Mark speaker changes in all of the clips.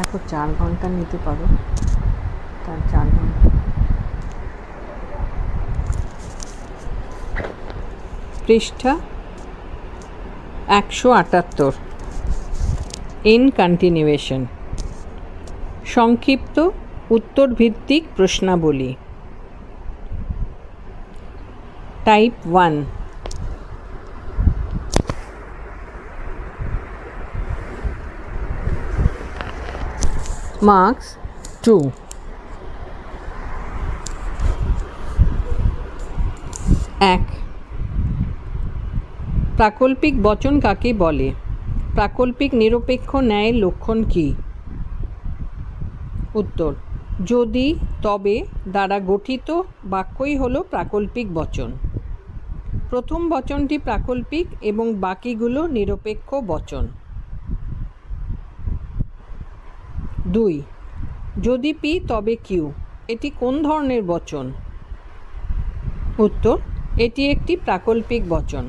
Speaker 1: দেখো 4 ঘন্টা নিতে পারো, তার 4 ঘন্টা। পৃষ্ঠা 178, ইন কন্টিনিউয়েশন। সংক্ষিপ্ত উত্তর ভিত্তিক প্রশ্নাবলী। Type 1, marks 2। 1, প্রাকল্পিক বচন কাকে বলে? প্রাকল্পিক নিরপেক্ষ ন্যায়ের লক্ষণ কি? উত্তর, যদি তবে দ্বারা গঠিত বাক্যই হলো প্রাকল্পিক বচন। প্রথম বচনটি প্রাকল্পিক এবং বাকিগুলো নিরপেক্ষ বচন। 2, যদি পি তবে কিউ, এটি কোন ধরনের বচন? উত্তর, এটি একটি প্রাকল্পিক বচন।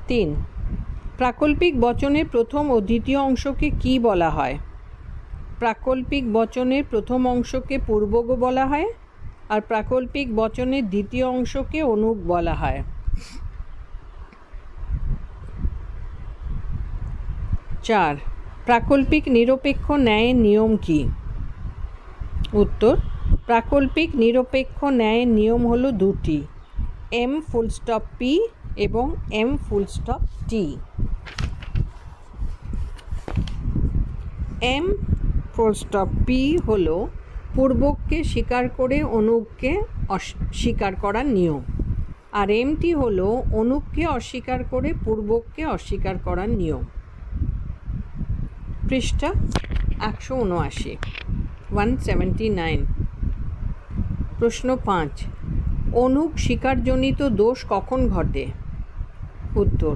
Speaker 1: 3, প্রাকল্পিক বচনের প্রথম ও দ্বিতীয় অংশকে কি বলা হয়? প্রাকল্পিক বচনের প্রথম অংশকে পূর্বগ বলা হয়, আর প্রাকল্পিক বচনের দ্বিতীয় অংশকে অনুগ বলা হয়। 4, প্রাকল্পিক নিরপেক্ষ ন্যায়ের নিয়ম কি? উত্তর, প্রাকল্পিক নিরপেক্ষ ন্যায়ের নিয়ম হলো দুটি, এম ফুল স্টপ পি এবং এম ফুল স্টপ টি। এম ফুল স্টপ পি হলো পূর্বককে স্বীকার করে অনুগকে অস্বীকার করার নিয়ম, আর এমটি হলো অনুগকে অস্বীকার করে পূর্বককে অস্বীকার করার নিয়ম। পৃষ্ঠা 179, 179। প্রশ্ন 5, অনুগ স্বীকারজনিত দোষ কখন ঘটে? উত্তর,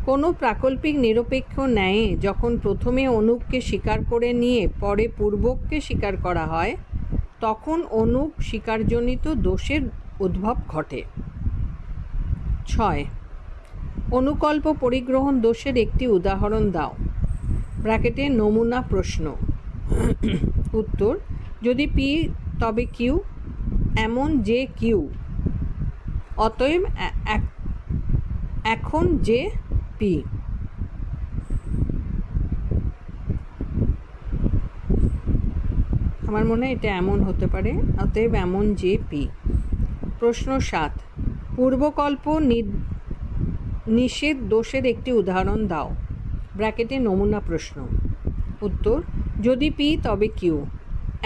Speaker 1: কোনো প্রাকল্পিক নিরপেক্ষ ন্যায়ে যখন প্রথমে অনুগকে স্বীকার করে নিয়ে পরে পূর্বককে স্বীকার করা হয়, তখন অনুগ স্বীকারজনিত দোষের উদ্ভব ঘটে। 6, অনুকল্প পরিগ্রহণ দোষের একটি উদাহরণ দাও। ব্র্যাকেটে নমুনা প্রশ্ন। উত্তর, যদি পি তবে কিউ, এমন যে কিউ, অতএব এখন যে পি। আমার মনে হয় এটা এমন হতে পারে, অতএব এমন যে পি। প্রশ্ন 7, পূর্বকল্প নিষেধ দোষের একটি উদাহরণ দাও। ব্র্যাকেটে নমুনা প্রশ্ন। উত্তর, যদি পি তবে কিউ,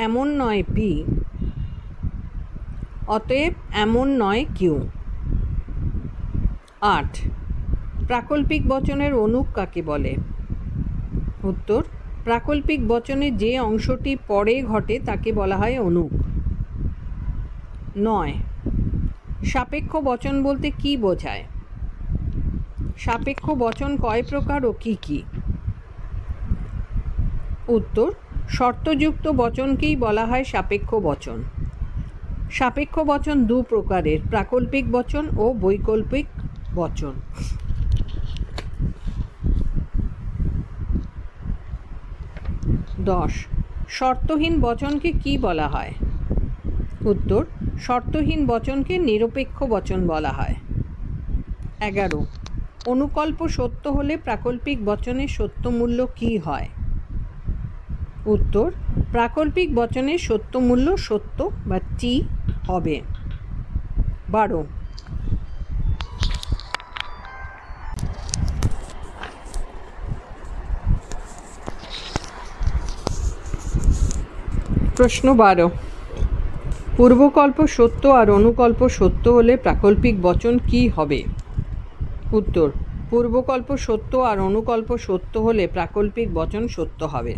Speaker 1: এমন নয় পি, অতএব এমন নয় কিউ। 8, প্রাকল্পিক বচনের অনুগ কাকে বলে? উত্তর, প্রাকল্পিক বচনের যে অংশটি পরে ঘটে তাকে বলা হয় অনুগ। 9, সাপেক্ষ বচন বলতে কি বোঝায়? সাপেক্ষ বচন কয় প্রকার ও কি কি? উত্তর, শর্তযুক্ত বচনকেই বলা হয় সাপেক্ষ বচন। সাপেক্ষ বচন দু প্রকারের, প্রাকল্পিক বচন ও বৈকল্পিক বচন। 10, শর্তহীন বচনকে কি বলা হয়? উত্তর, শর্তহীন বচনকে নিরপেক্ষ বচন বলা হয়। 11, অনুকল্প সত্য হলে প্রাকল্পিক বচনের সত্য মূল্য কি হয়? উত্তর, প্রাকল্পিক বচনের সত্য মূল্য সত্য বা টি হবে। 12, প্রশ্ন 12, পূর্বকল্প সত্য আর অনুকল্প সত্য হলে প্রাকল্পিক বচন কি হবে? উত্তর, পূর্বকল্প সত্য আর অনুকল্প সত্য হলে প্রাকল্পিক বচন সত্য হবে।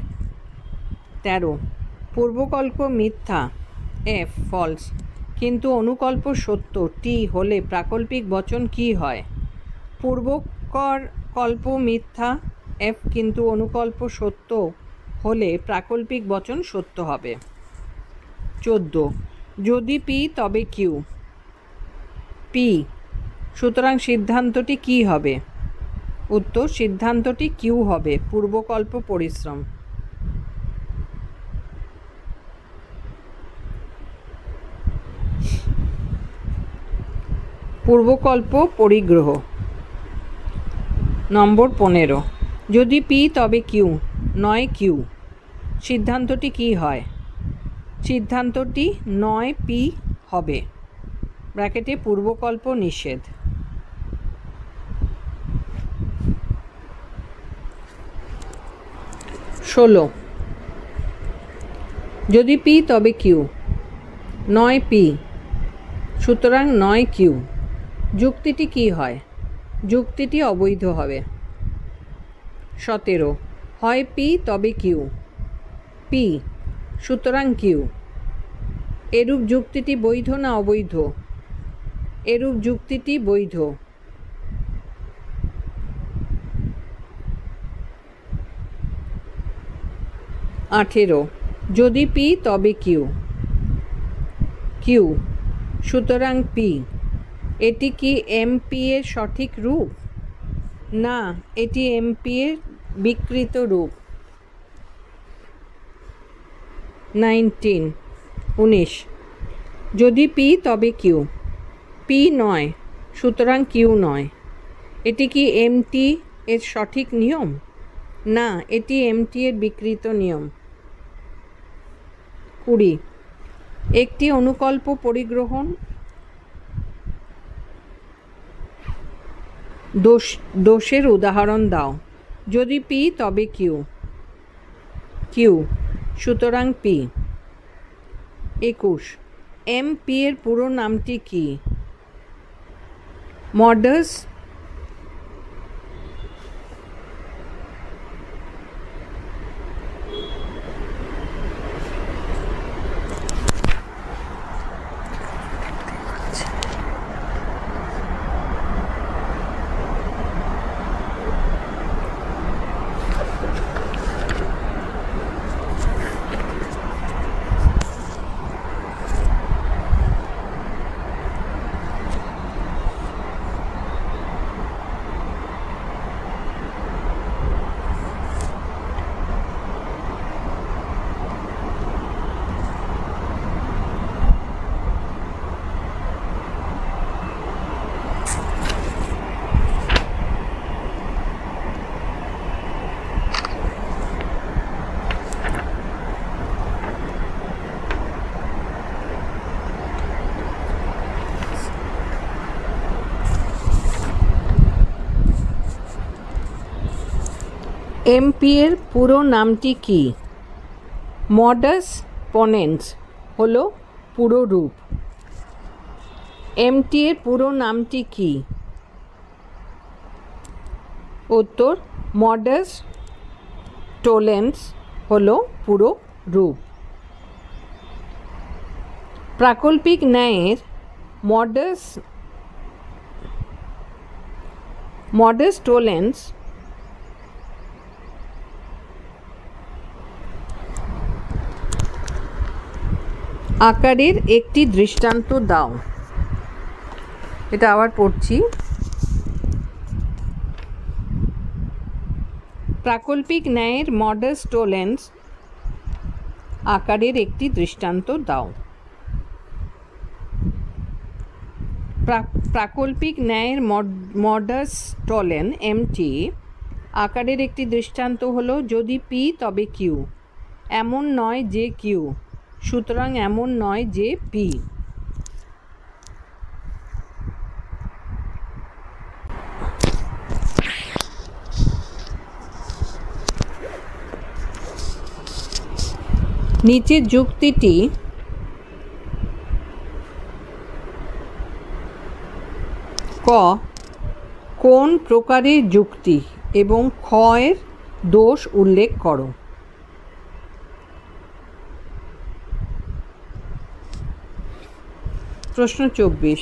Speaker 1: 13, পূর্বকল্প মিথ্যা এফ ফলস কিন্তু অনুকল্প সত্য টি হলে প্রাকল্পিক বচন কি হয়? পূর্বকল্প মিথ্যা এফ কিন্তু অনুকল্প সত্য হলে প্রাকল্পিক বচন সত্য হবে। 14, যদি পি তবে কিউ, পি, সুতরাং সিদ্ধান্তটি কি হবে? উত্তর, সিদ্ধান্তটি কিউ হবে, পূর্বকল্প পরিশ্রম। পূর্বকল্প পরিগ্রহ। নম্বর 15, যদি পি তবে কিউ নয় কিউ, সিদ্ধান্তটি কি হয়? সিদ্ধান্তটি নয় পি হবে। ব্র্যাকেটে পূর্বকল্প নিষেধ। 16, যদি পি তবে কিউ নয় পি, সুতরাং নয় কিউ, যুক্তিটি কি হয়? যুক্তিটি অবৈধ হবে। 17, হয় পি তবে কিউ, পি সুতরাং কিউ, এরূপ যুক্তিটি বৈধ না অবৈধ? এরূপ যুক্তিটি বৈধ। 18, যদি পি তবে কিউ, কিউ সুতরাং পি, এটি কি এমপি এর সঠিক রূপ? না, এটি এমপি এর বিকৃত রূপ। 19, যদি পি তবে কিউ, পি নয় সুতরাং কিউ নয়, এটি কি এমটি এর সঠিক নিয়ম? না, এটি এমটি এর বিকৃত নিয়ম। 20, একটি অনুকল্প পরিগ্রহণ দোষের উদাহরণ দাও। যদি পি তবে কিউ, কিউ সুতরাং পি। 21, এমপি এর পুরো নামটি কি? মডাস এমপি এর পুরো নামটি কি? মডাস পনেন্স হলো পুরো রূপ। এমটি এর পুরো নামটি কি? উত্তর, মডাস টোলেন্স হলো পুরো রূপ। প্রাকল্পিক ন্যায়ের মডাস টোলেন্স আকারের একটি দৃষ্টান্ত দাও। এটা আবার পড়ছি। প্রাকল্পিক ন্যায়ের মডাস টোলেন্স আকারের একটি দৃষ্টান্ত দাও। প্রাকল্পিক ন্যায়ের মডাস টোলেন এমটি আকারের একটি দৃষ্টান্ত হলো, যদি পি তবে কিউ, এমন নয় যে কিউ, সুতরাং এমন নয় যে পি। নিচের যুক্তিটি ক কোন প্রকারের যুক্তি এবং খ এর দোষ উল্লেখ করো। প্রশ্ন 24,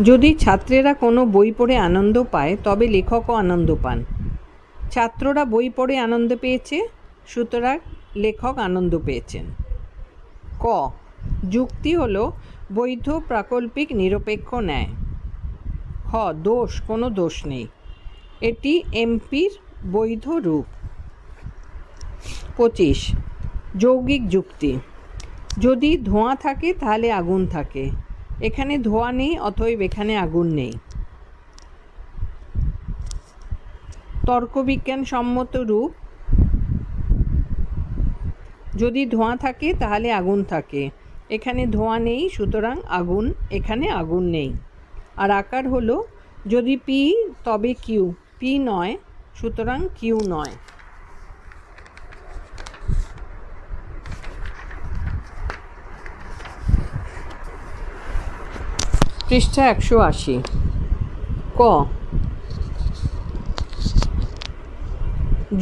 Speaker 1: যদি ছাত্রেরা কোনো বই পড়ে আনন্দ পায় তবে লেখকও আনন্দ পান। ছাত্ররা বই পড়ে আনন্দ পেয়েছে, সুতরাং লেখক আনন্দ পেয়েছেন। ক যুক্তি হলো বৈধ প্রাকল্পিক নিরপেক্ষ ন্যায়। খ দোষ, কোনো দোষ নেই, এটি এমপির বৈধ রূপ। 25, যৌগিক যুক্তি। যদি ধোঁয়া থাকে তাহলে আগুন থাকে, এখানে ধোঁয়া নেই অতএব এখানে আগুন নেই। তর্কবিজ্ঞান সম্মত রূপ: যদি ধোঁয়া থাকে তাহলে আগুন থাকে, এখানে ধোঁয়া নেই সুতরাং আগুন, এখানে আগুন নেই। আর আকার হলো যদি পি তবে কিউ, পি নয় সুতরাং কিউ নয়। পৃষ্ঠা 180। ক,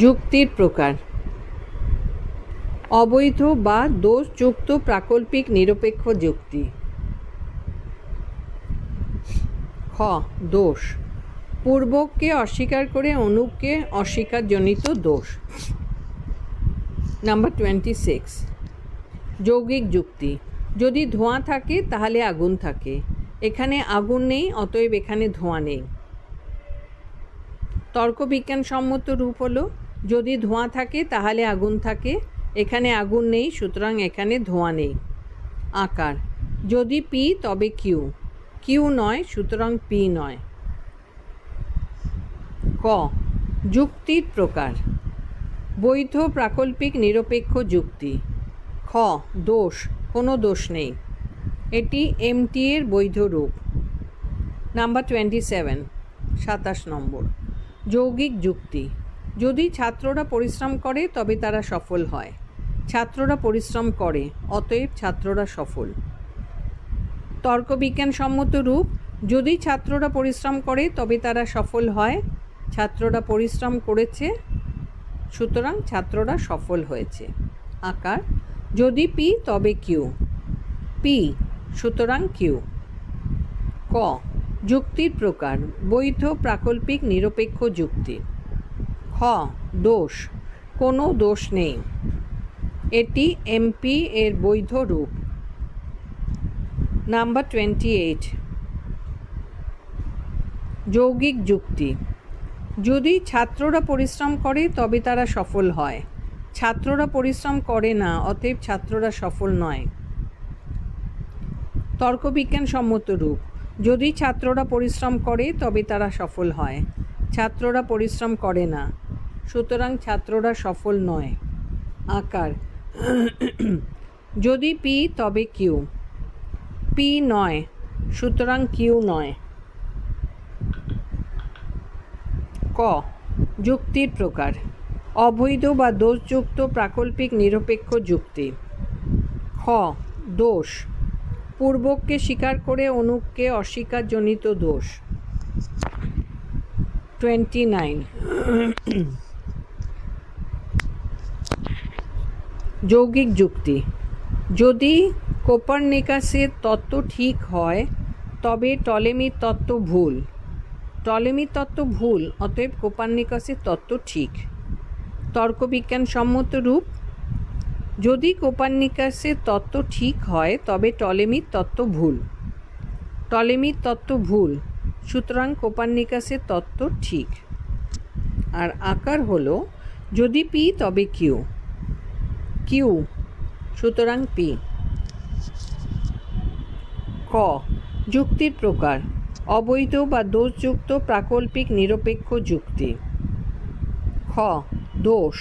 Speaker 1: যুক্তির প্রকার: অবৈধ বা দোষযুক্ত প্রাকল্পিক নিরপেক্ষ যুক্তি। খ, দোষ: পূর্বককে অস্বীকার করে অনুপকে অস্বীকারজনিত দোষ। নাম্বার 26। যৌগিক যুক্তি: যদি ধোঁয়া থাকে তাহলে আগুন থাকে, এখানে আগুন নেই অতএব এখানে ধোঁয়া নেই। তর্কবিজ্ঞান সম্মত রূপ হলো যদি ধোঁয়া থাকে তাহলে আগুন থাকে, এখানে আগুন নেই সুতরাং এখানে ধোঁয়া নেই। আকার: যদি পি তবে কিউ, কিউ নয় সুতরাং পি নয়। ক, যুক্তির প্রকার: বৈধ প্রাকল্পিক নিরপেক্ষ যুক্তি। খ, দোষ: কোনো দোষ নেই, এটি এমটি এর বৈধ রূপ। নাম্বার 27, 27 নম্বর। যৌগিক যুক্তি: যদি ছাত্ররা পরিশ্রম করে তবে তারা সফল হয়, ছাত্ররা পরিশ্রম করে অতএব ছাত্ররা সফল। তর্কবিজ্ঞান সম্মত রূপ: যদি ছাত্ররা পরিশ্রম করে তবে তারা সফল হয়, ছাত্ররা পরিশ্রম করেছে সুতরাং ছাত্ররা সফল হয়েছে। আকার: যদি পি তবে কিউ, পি সুতরাং কিউ। ক, যুক্তির প্রকার: বৈধ প্রাকল্পিক নিরপেক্ষ যুক্তি। খ, দোষ: কোনো দোষ নেই, এটি এমপি এর বৈধ রূপ। নাম্বার 28। যৌগিক যুক্তি: যদি ছাত্ররা পরিশ্রম করে তবে তারা সফল হয়, ছাত্ররা পরিশ্রম করে না অতএব ছাত্ররা সফল নয়। তর্কবিজ্ঞান সম্মত রূপ: যদি ছাত্ররা পরিশ্রম করে তবে তারা সফল হয়, ছাত্ররা পরিশ্রম করে না সুতরাং ছাত্ররা সফল নয়। আকার: যদি পি তবে কিউ, পি নয় সুতরাং কিউ নয়। ক, যুক্তির প্রকার: অবৈধ বা দোষযুক্ত প্রাকল্পিক নিরপেক্ষ যুক্তি। খ, দোষ: পূর্বককে স্বীকার করে অনুপকে অস্বীকারজনিত দোষ। 29। যৌগিক যুক্তি: যদি কোপার্নিকাসের তত্ত্ব ঠিক হয় তবে টলেমির তত্ত্ব ভুল, টলেমির তত্ত্ব ভুল অতএব কোপার্নিকাসের তত্ত্ব ঠিক। তর্কবিজ্ঞান সম্মত রূপ: যদি কোপার্নিকাসের তত্ত্ব ঠিক হয় তবে টলেমির তত্ত্ব ভুল, টলেমির তত্ত্ব ভুল সুতরাং কোপার্নিকাসের তত্ত্ব ঠিক। আর আকার হলো যদি পি তবে কিউ, কিউ সুতরাং পি। ক, যুক্তির প্রকার: অবৈধ বা দোষযুক্ত প্রাকল্পিক নিরপেক্ষ যুক্তি। খ, দোষ: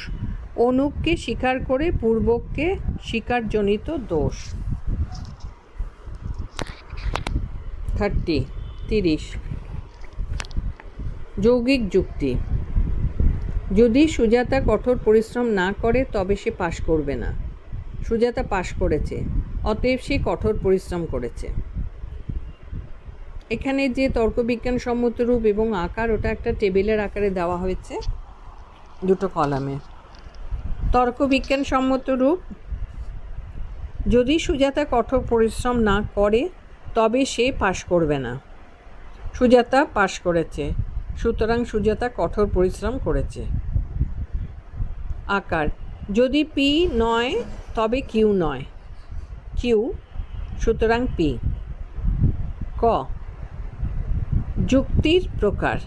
Speaker 1: অনুপকে স্বীকার করে পূর্বককে স্বীকারজনিত দোষ। 30। যৌগিক যুক্তি: যদি সুজাতা কঠোর পরিশ্রম না করে তবে সে পাশ করবে না, সুজাতা পাশ করেছে অতএব সে কঠোর পরিশ্রম করেছে। এখানে যে তর্কবিজ্ঞান সম্মত রূপ এবং আকার ওটা একটা টেবিলের আকারে দেওয়া হয়েছে দুটো কলামে। তর্কবিজ্ঞান সম্মত রূপ: যদি সুজাতা কঠোর পরিশ্রম না করে তবে সে পাশ করবে না, সুজাতা পাশ করেছে সুতরাং সুজাতা কঠোর পরিশ্রম করেছে। আকার: যদি পি নয় তবে কিউ নয়, কিউ সুতরাং পি। ক, যুক্তির প্রকার: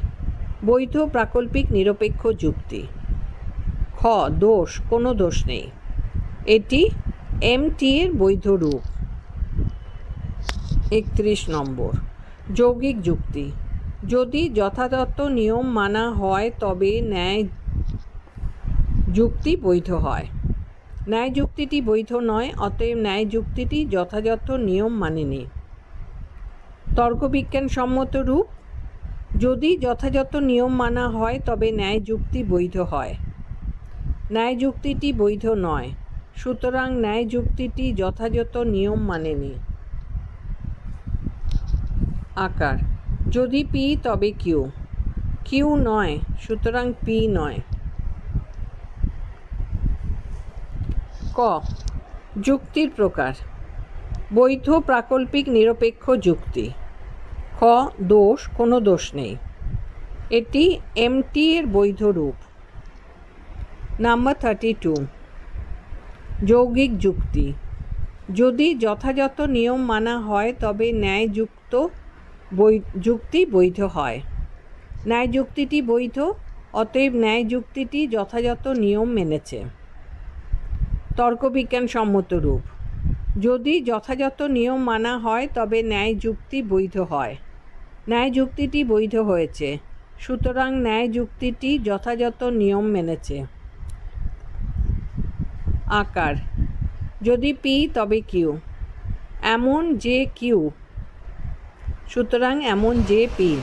Speaker 1: বৈধ প্রাকল্পিক নিরপেক্ষ যুক্তি। খ, দোষ: কোনো দোষ নেই, এটি এমটি এর বৈধ রূপ। 31 নম্বর, যৌগিক যুক্তি। যদি যথাযথ নিয়ম মানা হয় তবে ন্যায় যুক্তি বৈধ হয়। ন্যায় যুক্তিটি বৈধ নয়, অতএব ন্যায় যুক্তিটি যথাযথ নিয়ম মানেনি। তর্কবিজ্ঞানসম্মত রূপ। যদি যথাযথ নিয়ম মানা হয় তবে ন্যায় যুক্তি বৈধ হয়। ন্যায় যুক্তিটি বৈধ নয়, সুতরাং ন্যায় যুক্তিটি যথাযথ নিয়ম মানেনি। আকার। যদি পি তবে কিউ। কিউ নয়, সুতরাং পি নয়। ক। যুক্তির প্রকার। বৈধ প্রাকল্পিক নিরপেক্ষ যুক্তি। খ। দোষ, কোনো দোষ নেই। এটি এমটি এর বৈধ রূপ। নাম্বার 32, যৌগিক যুক্তি। যদি যথাযথ নিয়ম মানা হয় তবে ন্যায়যুক্ত যুক্তি বৈধ হয়। ন্যায় যুক্তিটি বৈধ, অতএব ন্যায় যুক্তিটি যথাযথ নিয়ম মেনেছে। তর্কবিজ্ঞানসম্মত রূপ। যদি যথাযথ নিয়ম মানা হয় তবে ন্যায় যুক্তি বৈধ হয়। ন্যায় যুক্তিটি বৈধ হয়েছে, সুতরাং ন্যায় যুক্তিটি যথাযথ নিয়ম মেনেছে। আকার। যদি পি তবে কিউ। এমন যে কিউ, সুতরাং এমন যে পি।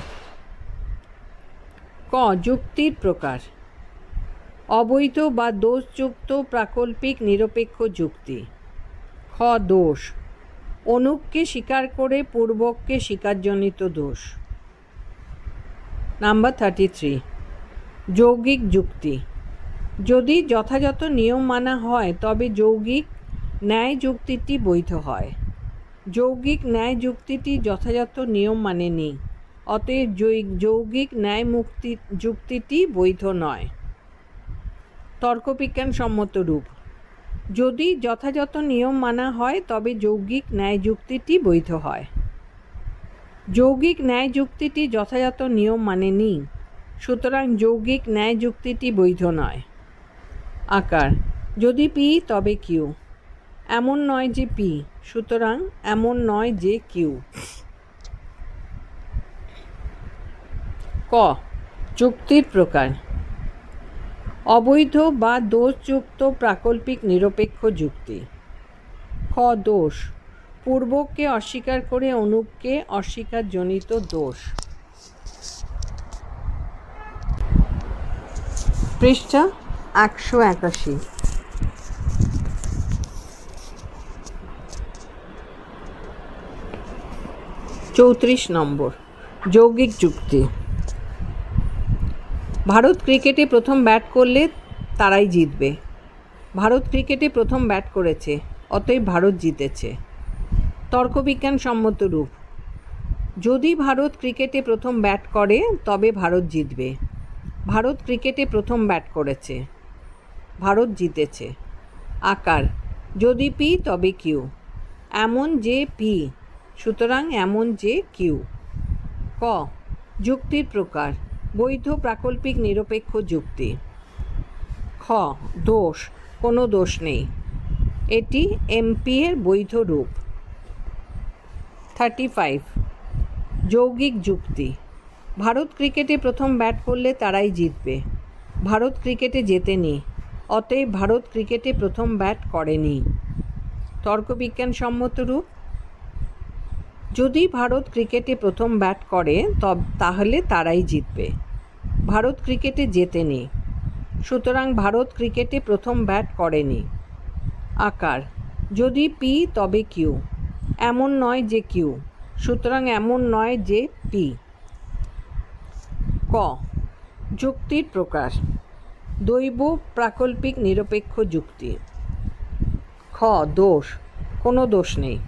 Speaker 1: ক। যুক্তির প্রকার। অবৈধ বা দোষযুক্ত প্রাকল্পিক নিরপেক্ষ যুক্তি। খ। দোষ, অনুককে স্বীকার করে পূর্বককে স্বীকারজনিত দোষ। নাম্বার 33, যৌগিক যুক্তি। যদি যথাযথ নিয়ম মানা হয় তবে যৌগিক ন্যায় যুক্তিটি বৈধ হয়। যৌগিক ন্যায় যুক্তিটি যথাযথ নিয়ম মানেনি, অতএব যৌগিক ন্যায় যুক্তিটি বৈধ নয়। তর্কবিজ্ঞানসম্মত রূপ। যদি যথাযথ নিয়ম মানা হয় তবে যৌগিক ন্যায় যুক্তিটি বৈধ হয়। যৌগিক ন্যায় যুক্তিটি যথাযথ নিয়ম মানেনি, সুতরাং যৌগিক ন্যায় যুক্তিটি বৈধ নয়। আকার। যদি পি তবে কিউ। এমন নয় যে পি, সুতরাং এমন নয় যে কিউ। ক। যুক্তির প্রকার। অবৈধ বা দোষযুক্ত প্রাকল্পিক নিরপেক্ষ যুক্তি। খ। দোষ, পূর্বককে অস্বীকার করে অনুককে অস্বীকারজনিত দোষ। পৃষ্ঠা 181। 34 নম্বর, যৌগিক যুক্তি। ভারত ক্রিকেটে প্রথম ব্যাট করলে তারাই জিতবে। ভারত ক্রিকেটে প্রথম ব্যাট করেছে, অতএব ভারত জিতেছে। তর্কবিজ্ঞানসম্মত রূপ। যদি ভারত ক্রিকেটে প্রথম ব্যাট করে তবে ভারত জিতবে। ভারত ক্রিকেটে প্রথম ব্যাট করেছে, ভারত জিতেছে। আকার। যদি পি তবে কিউ। এমন যে পি, সুতরাং এমন যে কিউ। ক। যুক্তির প্রকার। বৈধ প্রাকল্পিক নিরপেক্ষ যুক্তি। খ। দোষ, কোনো দোষ নেই। এটি এমপি এর বৈধ রূপ। 35, যৌগিক যুক্তি। ভারত ক্রিকেটে প্রথম ব্যাট করলে তারাই জিতবে। ভারত ক্রিকেটে জেতেনি, অতএব ভারত ক্রিকেটে প্রথম ব্যাট করেনি। তর্কবিজ্ঞানসম্মত রূপ। যদি ভারত ক্রিকেটে প্রথম ব্যাট করে তাহলে তারাই জিতবে। ভারত ক্রিকেটে জেতেনি, সুতরাং ভারত ক্রিকেটে প্রথম ব্যাট করেনি। আকার। যদি পি তবে কিউ। এমন নয় যে কিউ, সুতরাং এমন নয় যে পি। ক। যুক্তির প্রকার। দৈব প্রাকল্পিক নিরপেক্ষ যুক্তি। খ। দোষ, কোনো দোষ নেই।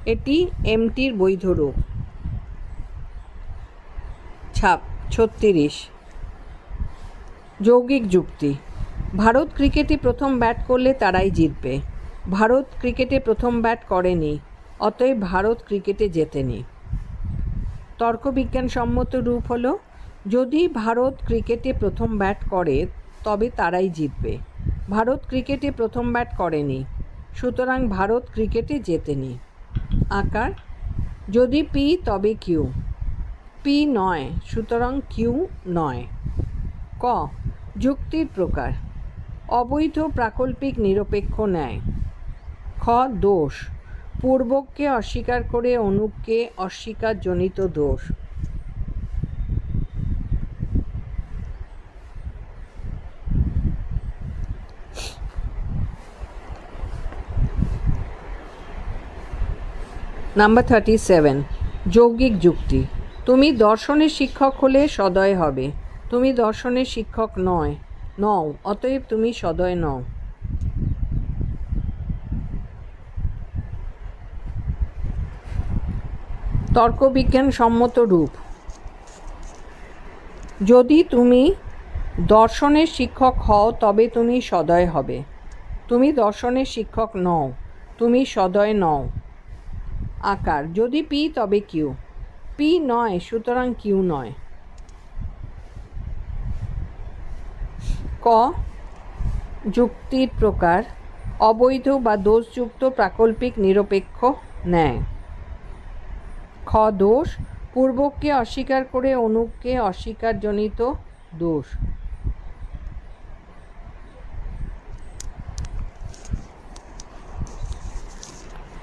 Speaker 1: এটি এমটির বৈধ রূপ। 36, যৌগিক যুক্তি। ভারত ক্রিকেটে প্রথম ব্যাট করলে তারাই জিতবে। ভারত ক্রিকেটে প্রথম ব্যাট করেনি, অতএব ভারত ক্রিকেটে জেতেনি। তর্কবিজ্ঞানসম্মত রূপ হল, যদি ভারত ক্রিকেটে প্রথম ব্যাট করে তবে তারাই জিতবে। ভারত ক্রিকেটে প্রথম ব্যাট করেনি, সুতরাং ভারত ক্রিকেটে জেতেনি। আকার, যদি পি তবে কিউ, পি নয় সুতরাং কিউ নয়। ক, যুক্তির প্রকার, অবৈধ প্রাকল্পিক নিরপেক্ষ ন্যায়। খ, দোষ, পূর্বককে অস্বীকার করে অনুককে অস্বীকারজনিত দোষ। নাম্বার 37, যৌগিক যুক্তি। তুমি দর্শনের শিক্ষক হলে সদয় হবে, তুমি দর্শনের শিক্ষক নও, অতএব তুমি সদয় নও। তর্কবিজ্ঞান সম্মত রূপ, যদি তুমি দর্শনের শিক্ষক হও তবে তুমি সদয় হবে, তুমি দর্শনের শিক্ষক নও, তুমি সদয় নও। আকার, যদি পি তবে কিউ, পি নয় সুতরাং কিউ নয়। ক, যুক্তির প্রকার, অবৈধ বা দোষযুক্ত প্রাকল্পিক নিরপেক্ষ ন্যায়। খ, দোষ, পূর্বককে অস্বীকার করে অনুককে অস্বীকারজনিত দোষ।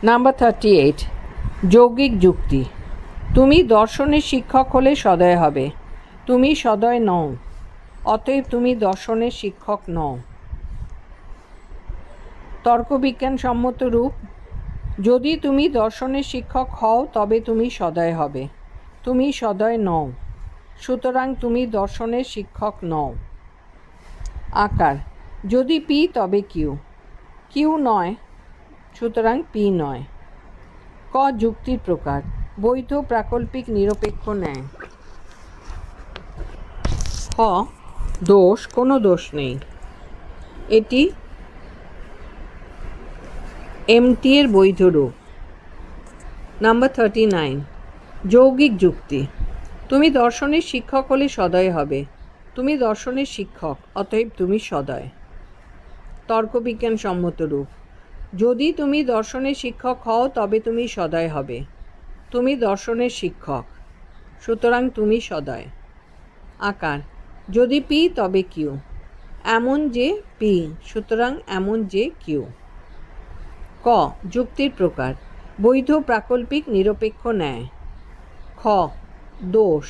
Speaker 1: নাম্বার 38, যৌগিক যুক্তি। তুমি দর্শনের শিক্ষক হলে সদয় হবে, তুমি সদয় নও, অতএব তুমি দর্শনের শিক্ষক নও। তর্কবিজ্ঞান সম্মত রূপ, যদি তুমি দর্শনের শিক্ষক হও তবে তুমি সদয় হবে, তুমি সদয় নও, সুতরাং তুমি দর্শনের শিক্ষক নও। আকার, যদি পি তবে কিউ, কিউ নয় সুতরাং পি নয়। ক, যুক্তির প্রকার, বৈধ প্রাকল্পিক নিরপেক্ষ ন্যায়। খ, দোষ, কোনো দোষ নেই, এটি এমটি এর বৈধ রূপ। নাম্বার 39, যৌগিক যুক্তি। তুমি দর্শনের শিক্ষক হলে সদয় হবে, তুমি দর্শনের শিক্ষক, অতএব তুমি সদয়। তর্কবিজ্ঞান সম্মত রূপ, যদি তুমি দর্শনের শিক্ষক হও তবে তুমি সদয় হবে, তুমি দর্শনের শিক্ষক, সুতরাং তুমি সদয়। আকার, যদি পি তবে কিউ, এমন যে পি সুতরাং এমন যে কিউ। ক, যুক্তির প্রকার, বৈধ প্রাকল্পিক নিরপেক্ষ ন্যায়। খ, দোষ,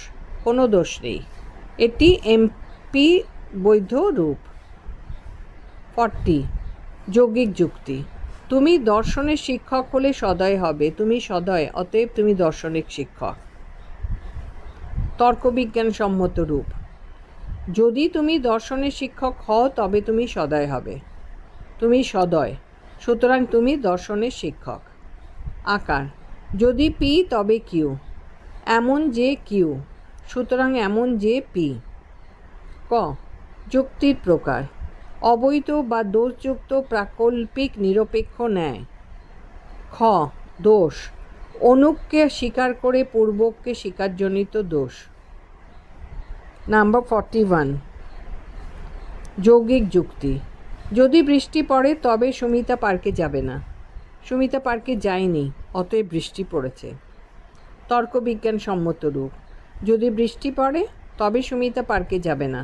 Speaker 1: কোনো দোষ নেই, এটি এমপি বৈধ রূপ। 40, যৌগিক যুক্তি। তুমি দর্শনের শিক্ষক হলে সদয় হবে, তুমি সদয়, অতএব তুমি দর্শনের শিক্ষক। তর্কবিজ্ঞান সম্মত রূপ, যদি তুমি দর্শনের শিক্ষক হও তবে তুমি সদয় হবে, তুমি সদয়, সুতরাং তুমি দর্শনের শিক্ষক। আকার, যদি পি তবে কিউ, এমন যে কিউ সুতরাং এমন যে পি। ক, যুক্তির প্রকার, অবৈধ বা দোষযুক্ত প্রাকল্পিক নিরপেক্ষ ন্যায়। খ, দোষ, অনুককে স্বীকার করে পূর্বককে স্বীকারজনিত দোষ। নাম্বার 41, যৌগিক যুক্তি। যদি বৃষ্টি পড়ে তবে সুমিতা পার্কে যাবে না, সুমিতা পার্কে যায়নি, অতএব বৃষ্টি পড়েছে। তর্কবিজ্ঞান সম্মত রূপ, যদি বৃষ্টি পড়ে তবে সুমিতা পার্কে যাবে না,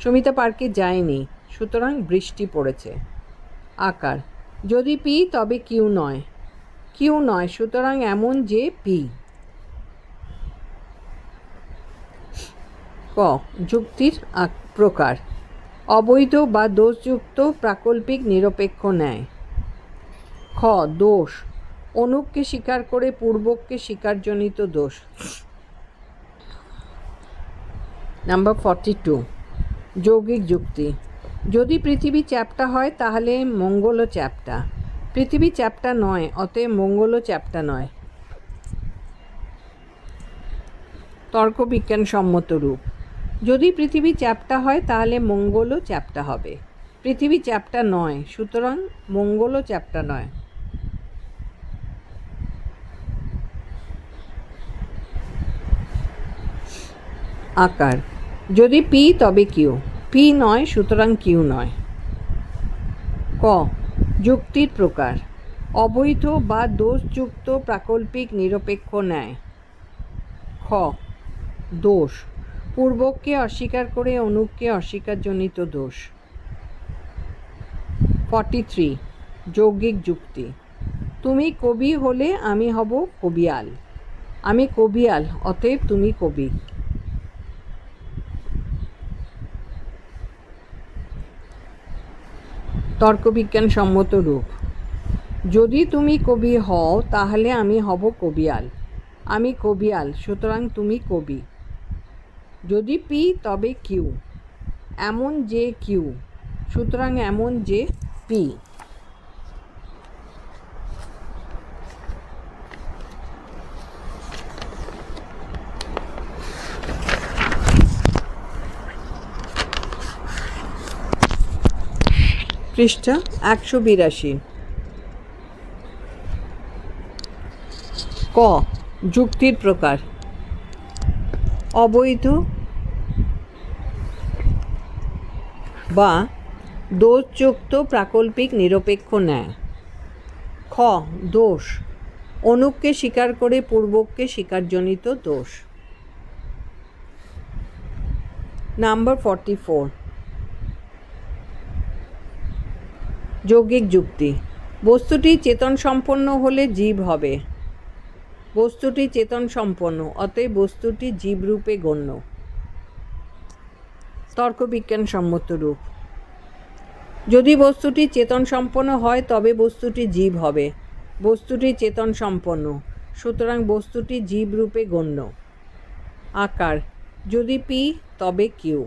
Speaker 1: সুমিতা পার্কে যায়নি, সুতরাং বৃষ্টি পড়েছে। আকার, যদি পি তবে কিউ নয়, কিউ নয় সুতরাং এমন যে পি। ক, যুক্তির প্রকার, অবৈধ বা দোষযুক্ত প্রাকল্পিক নিরপেক্ষ ন্যায়। খ, দোষ, অনুককে স্বীকার করে পূর্বককে স্বীকারজনিত দোষ। নাম্বার 42, যৌগিক যুক্তি। যদি পৃথিবী চ্যাপ্টা হয় তাহলে মঙ্গলও চ্যাপ্টা, পৃথিবী চ্যাপ্টা নয়, অতএব মঙ্গলও চ্যাপ্টা নয়। তর্কবিজ্ঞান সম্মত রূপ, যদি পৃথিবী চ্যাপ্টা হয় তাহলে মঙ্গলও চ্যাপ্টা হবে, পৃথিবী চ্যাপ্টা নয়, সুতরাং মঙ্গলও চ্যাপ্টা নয়। আকার, যদি পি তবে কিউ, পি নয় সুতরাং কিউ নয়। ক, যুক্তির প্রকার, অবৈধ বা দোষযুক্ত প্রাকল্পিক নিরপেক্ষ ন্যায়। খ দোষ, পূর্বককে অস্বীকার করে অনুককে অস্বীকারজনিত দোষ। 43 যৌগিক যুক্তি। তুমি কবি হলে আমি হব কবিয়াল, আমি কবিয়াল অতএব তুমি কবি। তর্কবিজ্ঞানসম্মত রূপ। যদি তুমি কবি হও তাহলে আমি হব কবিয়াল, আমি কবিয়াল সুতরাং তুমি কবি। যদি পি তবে কিউ, এমন যে কিউ সুতরাং এমন যে পি। পৃষ্ঠা 182। ক যুক্তির প্রকার। অবৈধ বা দোষযুক্ত প্রাকল্পিক নিরপেক্ষ ন্যায়। খ দোষ, অনুককে স্বীকার করে পূর্বককে স্বীকারজনিত দোষ। নাম্বার 44 যৌগিক যুক্তি। বস্তুটি চেতন সম্পন্ন হলে জীব হবে, বস্তুটি চেতন সম্পন্ন অতএব বস্তুটি জীবরূপে গণ্য। তর্কবিজ্ঞানসম্মত রূপ। যদি বস্তুটি চেতন সম্পন্ন হয় তবে বস্তুটি জীব হবে, বস্তুটি চেতন সম্পন্ন সুতরাং বস্তুটি জীবরূপে গণ্য। আকার, যদি পি তবে কিউ,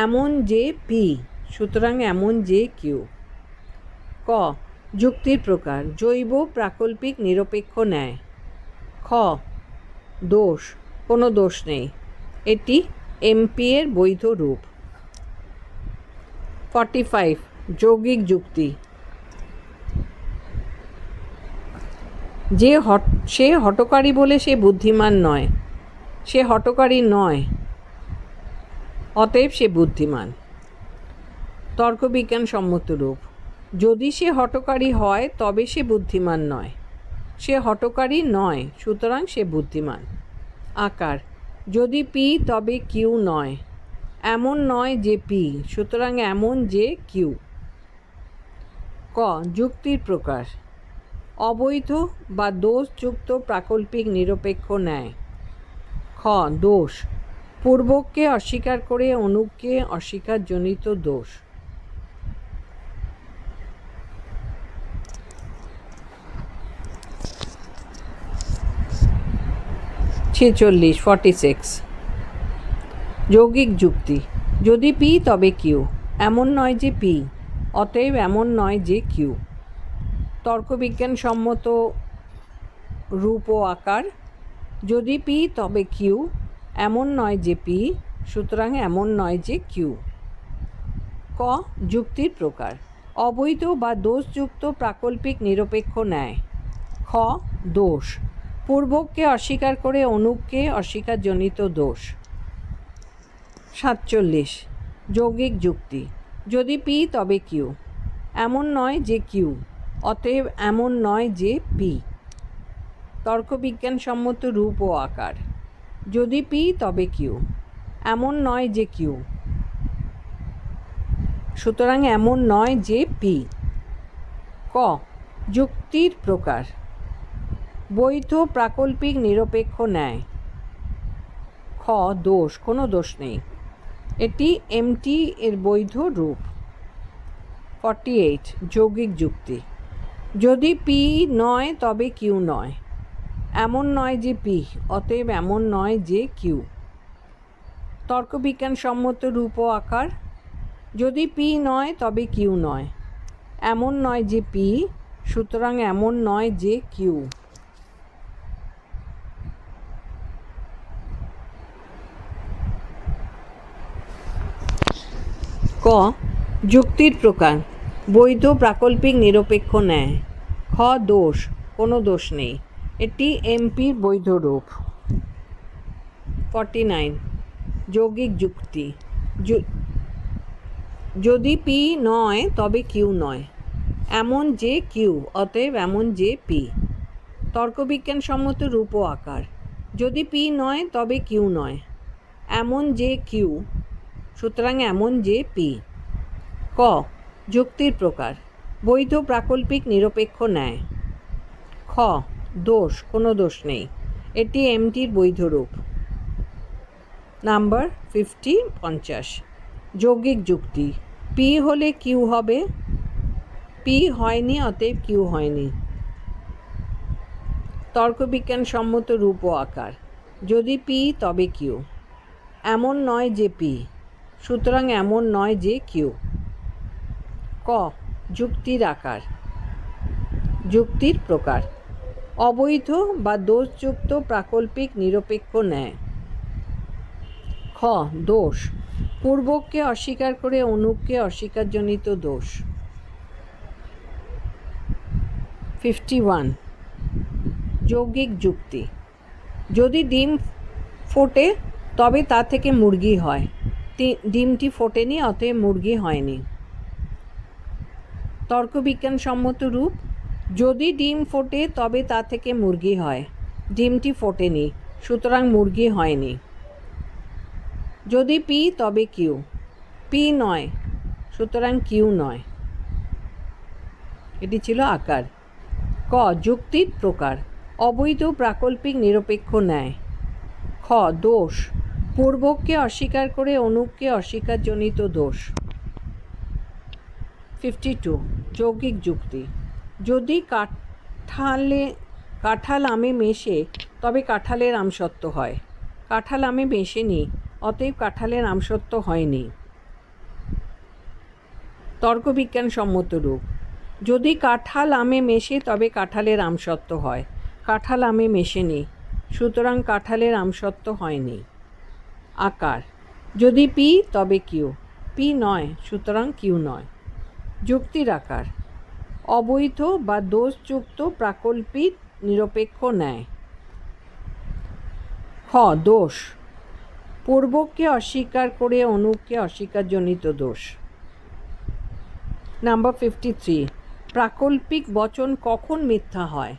Speaker 1: এমন যে পি সুতরাং এমন যে কিউ। ক যুক্তির প্রকার। জৈব প্রাকল্পিক নিরপেক্ষ ন্যায়। খ দোষ, কোনো দোষ নেই, এটি এমপি এর বৈধ রূপ। 45 যৌগিক যুক্তি। সে হঠকারী বলে সে বুদ্ধিমান নয়, সে হঠকারী নয় অতএব সে বুদ্ধিমান। তর্কবিজ্ঞানসম্মত রূপ। যদি সে হঠকারী হয় তবে সে বুদ্ধিমান নয়, সে হঠকারী নয় সুতরাং সে বুদ্ধিমান। আকার, যদি পি তবে কিউ নয়, এমন নয় যে পি সুতরাং এমন যে কিউ। ক যুক্তির প্রকার। অবৈধ বা দোষযুক্ত প্রাকল্পিক নিরপেক্ষ ন্যায়। খ দোষ, পূর্বককে অস্বীকার করে অনুককে অস্বীকারজনিত দোষ। 46 যৌগিক যুক্তি। যদি পি তবে কিউ, এমন নয় যে পি অতএব এমন নয় যে কিউ। তর্কবিজ্ঞানসম্মত রূপ ও আকার। যদি পি তবে কিউ, এমন নয় যে পি সুতরাং এমন নয় যে কিউ। ক যুক্তির প্রকার। অবৈধ বা দোষযুক্ত প্রাকল্পিক নিরপেক্ষ ন্যায়। খ দোষ, পূর্বককে অস্বীকার করে অনুককে অস্বীকারজনিত দোষ। 47 যৌগিক যুক্তি। যদি পি তবে কিউ, এমন নয় যে কিউ অতএব এমন নয় যে পি। তর্কবিজ্ঞানসম্মত রূপ ও আকার। যদি পি তবে কিউ, এমন নয় যে কিউ সুতরাং এমন নয় যে পি। ক যুক্তির প্রকার। বৈধ প্রাকল্পিক নিরপেক্ষ ন্যায়। খ দোষ, কোনো দোষ নেই, এটি এমটি এর বৈধ রূপ। 48 যৌগিক যুক্তি। যদি পি নয় তবে কিউ নয়, এমন নয় যে পি অতএব এমন নয় যে কিউ। তর্কবিজ্ঞানসম্মত রূপ ও আকার। যদি পি নয় তবে কিউ নয়, এমন নয় যে পি সুতরাং এমন নয় যে কিউ। ক যুক্তির প্রকার। বৈধ প্রাকল্পিক নিরপেক্ষ ন্যায়। খ দোষ, কোনো দোষ নেই, এটি এমপির বৈধ রূপ। 49 যৌগিক যুক্তি। যদি পি নয় তবে কিউ নয়, এমন যে কিউ, অতএব এমন যে পি। তর্কবিজ্ঞানসম্মত রূপ ও আকার। যদি পি নয় তবে কিউ নয়, এমন যে কিউ, সুতরাং এমন যে পি। ক, যুক্তির প্রকার। বৈধ, প্রাকল্পিক, নিরপেক্ষ, ন্যায়। খ, দোষ, কোনো দোষ নেই, এটি এমটির বৈধ রূপ। নাম্বার 50। যৌগিক যুক্তি। পি হলে কিউ হবে, পি হয়নি অতএব কিউ হয়নি। তর্কবিজ্ঞানসম্মত রূপ ও আকার। যদি পি তবে কিউ, এমন নয় যে পি, সুতরাং এমন নয় যে কিউ। ক, যুক্তির আকার। যুক্তির প্রকার। অবৈধ বা দোষযুক্ত, প্রাকল্পিক, নিরপেক্ষ, ন্যায়। খ, দোষ। পূর্বককে অস্বীকার করে অনুককে অস্বীকারজনিত দোষ। 51। যৌগিক যুক্তি। যদি ডিম ফোটে তবে তা থেকে মুরগি হয়, ডিমটি ফোটেনি অতএব মুরগি হয়নি। তর্কবিজ্ঞানসম্মত রূপ। যদি ডিম ফোটে তবে তা থেকে মুরগি হয়, ডিমটি ফোটেনি, সুতরাং মুরগি হয়নি। যদি পি তবে কিউ, পি নয়, সুতরাং কিউ নয়। এটি ছিল আকার। ক, যুক্তির প্রকার। অবৈধ, প্রাকল্পিক, নিরপেক্ষ, ন্যায়। খ, দোষ। পূর্বককে অস্বীকার করে অনুককে অস্বীকারজনিত দোষ। 52। যৌগিক যুক্তি। যদি কাঁঠাল আমে মেশে তবে কাঁঠালের আমসত্ব হয়, কাঁঠাল আমে মেশেনি অতএব কাঁঠালের আমসত্ব হয়নি। তর্কবিজ্ঞানসম্মত রূপ। যদি কাঁঠাল আমে মেশে তবে কাঁঠালের আমসত্ব হয়, কাঁঠাল আমে মেশেনি, সুতরাং কাঁঠালের আমসত্ব হয়নি। আকার। যদি পি তবে কিউ, পি নয়, সুতরাং কিউ নয়। যুক্তির আকার। অবৈধ বা দোষযুক্ত, প্রাকল্পিক, নিরপেক্ষ, ন্যায়। খ, দোষ। পূর্বককে অস্বীকার করে অনুককে অস্বীকারজনিত দোষ। নাম্বার 53। প্রাকল্পিক বচন কখন মিথ্যা হয়?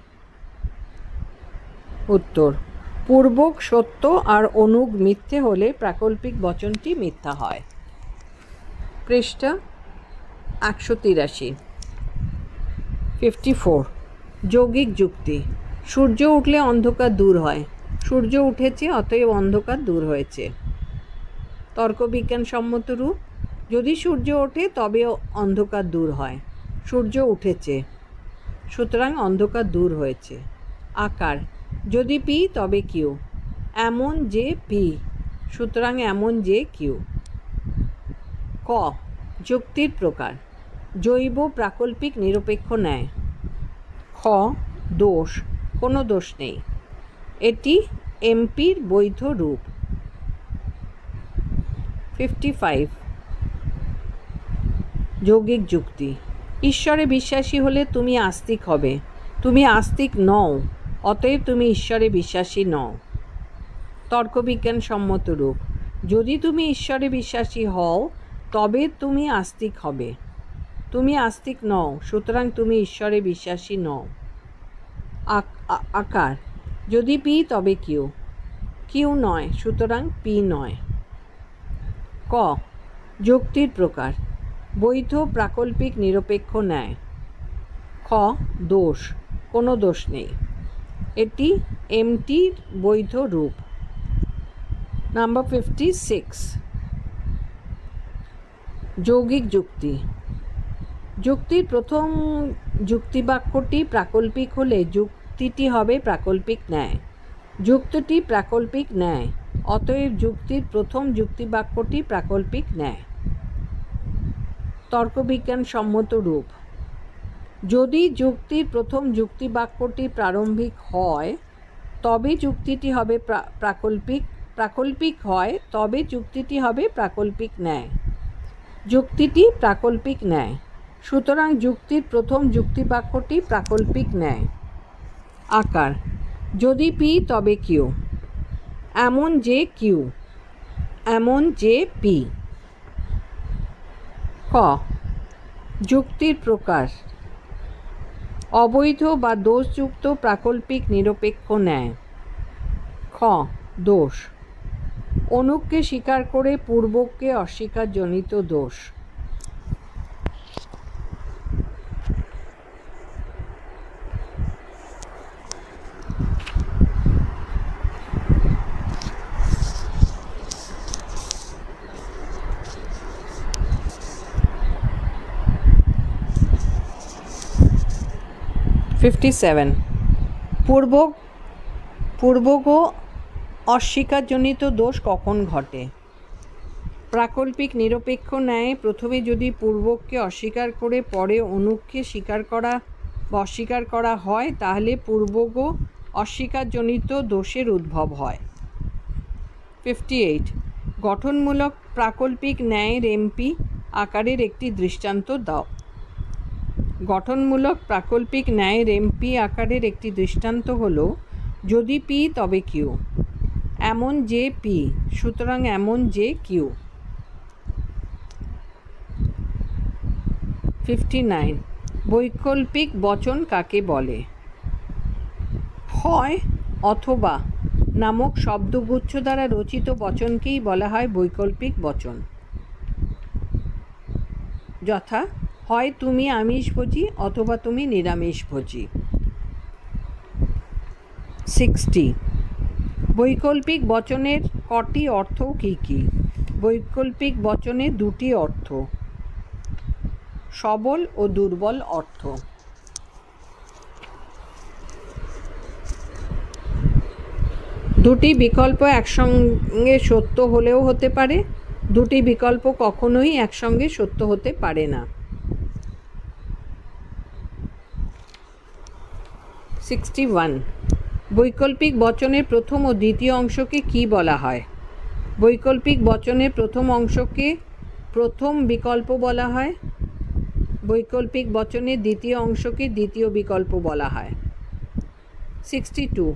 Speaker 1: উত্তর, পূর্বক সত্য আর অনুক মিথ্যে হলে প্রাকল্পিক বচনটি মিথ্যা হয়। পৃষ্ঠা 183। 54। যৌগিক যুক্তি। সূর্য উঠলে অন্ধকার দূর হয়, সূর্য উঠেছে অতএব অন্ধকার দূর হয়েছে। তর্কবিজ্ঞানসম্মত রূপ। যদি সূর্য ওঠে তবে অন্ধকার দূর হয়, সূর্য উঠেছে, সুতরাং অন্ধকার দূর হয়েছে। আকার। যদি পি তবে কিউ, এমন যে পি, সুতরাং এমন যে কিউ। ক, যুক্তির প্রকার। জৈব, প্রাকল্পিক, নিরপেক্ষ, ন্যায়। খ, দোষ, কোনো দোষ নেই, এটি এমপির বৈধ রূপ। 55। যৌগিক যুক্তি। ঈশ্বরে বিশ্বাসী হলে তুমি আস্তিক হবে, তুমি আস্তিক নও, অতএব তুমি ঈশ্বরে বিশ্বাসী নও। তর্কবিজ্ঞানসম্মত রূপ। যদি তুমি ঈশ্বরে বিশ্বাসী হও তবে তুমি আস্তিক হবে, তুমি আস্তিক নও, সুতরাং তুমি ঈশ্বরে বিশ্বাসী নও। আকার। যদি পি তবে কিউ, কিউ নয়, সুতরাং পি নয়। ক, যুক্তির প্রকার। বৈধ, প্রাকল্পিক, নিরপেক্ষ, ন্যায়। খ, দোষ, কোনো দোষ নেই, এটি এমটির বৈধ রূপ। নাম্বার 56। যৌগিক যুক্তি। যুক্তির প্রথম যুক্তিবাক্যটি প্রাকল্পিক হলে যুক্তিটি হবে প্রাকল্পিক ন্যায়, যুক্তিটি প্রাকল্পিক ন্যায়, অতএব যুক্তির প্রথম যুক্তিবাক্যটি প্রাকল্পিক ন্যায়। তর্কবিজ্ঞানসম্মত রূপ। যদি যুক্তির প্রথম যুক্তিবাক্যটি প্রারম্ভিক হয় তবে যুক্তিটি হবে প্রাকল্পিক হয় তবে যুক্তিটি হবে প্রাকল্পিক ন্যায়, যুক্তিটি প্রাকল্পিক ন্যায়, সুতরাং যুক্তির প্রথম যুক্তিবাক্যটি প্রাকল্পিক ন্যায়। আকার। যদি পি তবে কিউ, এমন যে কিউ, এমন যে পি। খ, যুক্তির প্রকার। অবৈধ বা দোষযুক্ত প্রাকল্পিক নিরপেক্ষ ন্যায়। খ দোষ। অনুককে স্বীকার করে পূর্বককে অস্বীকারজনিত দোষ। পূর্বক অস্বীকারজনিত দোষ কখন ঘটে? প্রাকল্পিক নিরপেক্ষ ন্যায়ে প্রথমে যদি পূর্বককে অস্বীকার করে পরে অনুককে স্বীকার করা বা অস্বীকার করা হয় তাহলে পূর্বক অস্বীকারজনিত দোষের উদ্ভব হয়। 58. গঠনমূলক প্রাকল্পিক ন্যায়ের এমপি আকারের একটি দৃষ্টান্ত দাও। গঠনমূলক প্রাকল্পিক ন্যায়ের এমপি আকারের একটি দৃষ্টান্ত হল, যদি পি তবে কিউ, এমন যে পি সুতরাং এমন যে কিউ। 59. বৈকল্পিক বচন কাকে বলে? হয় অথবা নামক শব্দগুচ্ছ দ্বারা রচিত বচনকেই বলা হয় বৈকল্পিক বচন। যথা, হয় তুমি আমিষভোজী অথবা তুমি নিরামিষভোজী। 60. বৈকল্পিক বচনের কটি অর্থ কী কী? বৈকল্পিক বচনে দুটি অর্থ, সবল ও দুর্বল অর্থ। দুটি বিকল্প একসঙ্গে সত্য হলেও হতে পারে, দুটি বিকল্প কখনোই একসঙ্গে সত্য হতে পারে না। 61. বৈকল্পিক বচনের প্রথম ও দ্বিতীয় অংশকে কি বলা হয়? বৈকল্পিক বচনের প্রথম অংশকে প্রথম বিকল্প বলা হয়, বৈকল্পিক বচনের দ্বিতীয় অংশকে দ্বিতীয় বিকল্প বলা হয়। 62.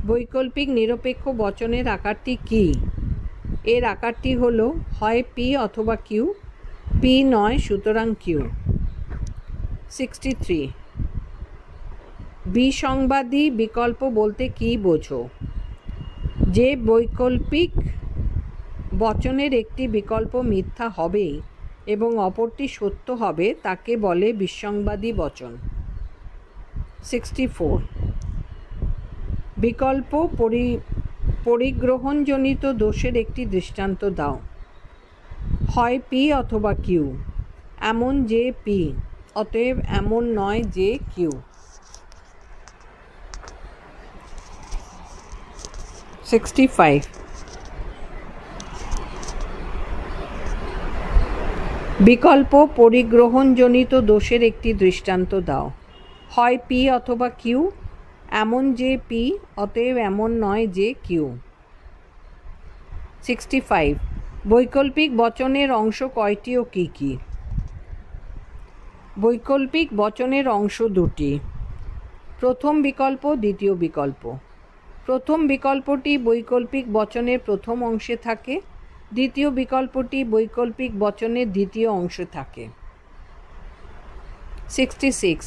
Speaker 1: বৈকল্পিক নিরপেক্ষ বচনের আকারটি কি? এর আকারটি হল হয় পি অথবা কিউ, পি নয় সুতরাং কিউ। 63. বিসংবাদী বিকল্প বলতে কি বোঝো? যে বৈকল্পিক বচনের একটি বিকল্প মিথ্যা হবেই এবং অপরটি সত্য হবে তাকে বলে বিসংবাদী বচন। 64. বিকল্প পরিগ্রহণজনিত দোষের একটি দৃষ্টান্ত দাও। হয় পি অথবা কিউ, এমন যে পি অতএব এমন নয় যে কিউ। 65. বিকল্প পরিগ্রহণজনিত দোষের একটি দৃষ্টান্ত দাও। হয় পি অথবা কিউ, এমন যে পি অতএব এমন নয় যে কিউ। 65. বৈকল্পিক বচনের অংশ কয়টি ও কী কী? বৈকল্পিক বচনের অংশ দুটি, প্রথম বিকল্প দ্বিতীয় বিকল্প। প্রথম বিকল্পটি বৈকল্পিক বচনের প্রথম অংশে থাকে, দ্বিতীয় বিকল্পটি বৈকল্পিক বচনের দ্বিতীয় অংশে থাকে। 66.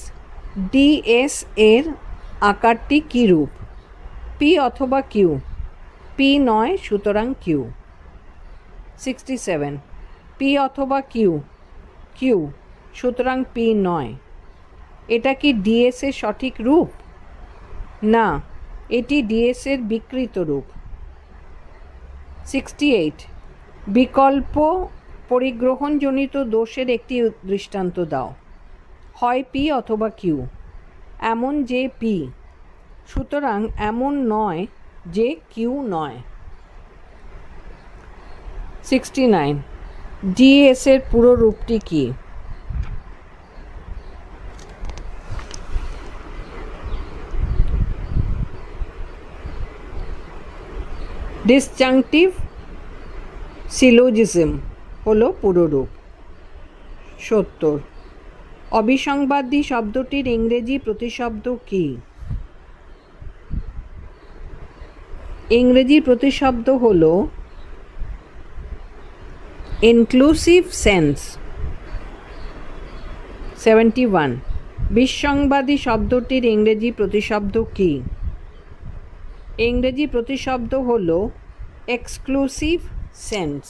Speaker 1: ডিএস এর আকারটি কী রূপ? পি অথবা কিউ, পি নয় সুতরাং কিউ। 67. পি অথবা কিউ, কিউ সুতরাং পি নয়। এটা কি ডিএস এর সঠিক রূপ? না, এটি ডিএস এর বিকৃত রূপ। 68. বিকল্প পরিগ্রহণজনিত দোষের একটি দৃষ্টান্ত দাও। হয় পি অথবা কিউ, এমন যে পি সুতরাং এমন নয় যে কিউ নয়। 69. ডিএস এর পুরো রূপটি কি? ডিসজাংটিভ সিলোজিজম হলো পুরো রূপ। 70. অবিসংবাদী শব্দটির ইংরেজি প্রতিশব্দ কি? ইংরেজি প্রতিশব্দ হল ইনক্লুসিভ সেন্স। 71. বিসংবাদী শব্দটির ইংরেজি প্রতিশব্দ কী? ইংরেজি প্রতিশব্দ হল এক্সক্লুসিভ সেন্স।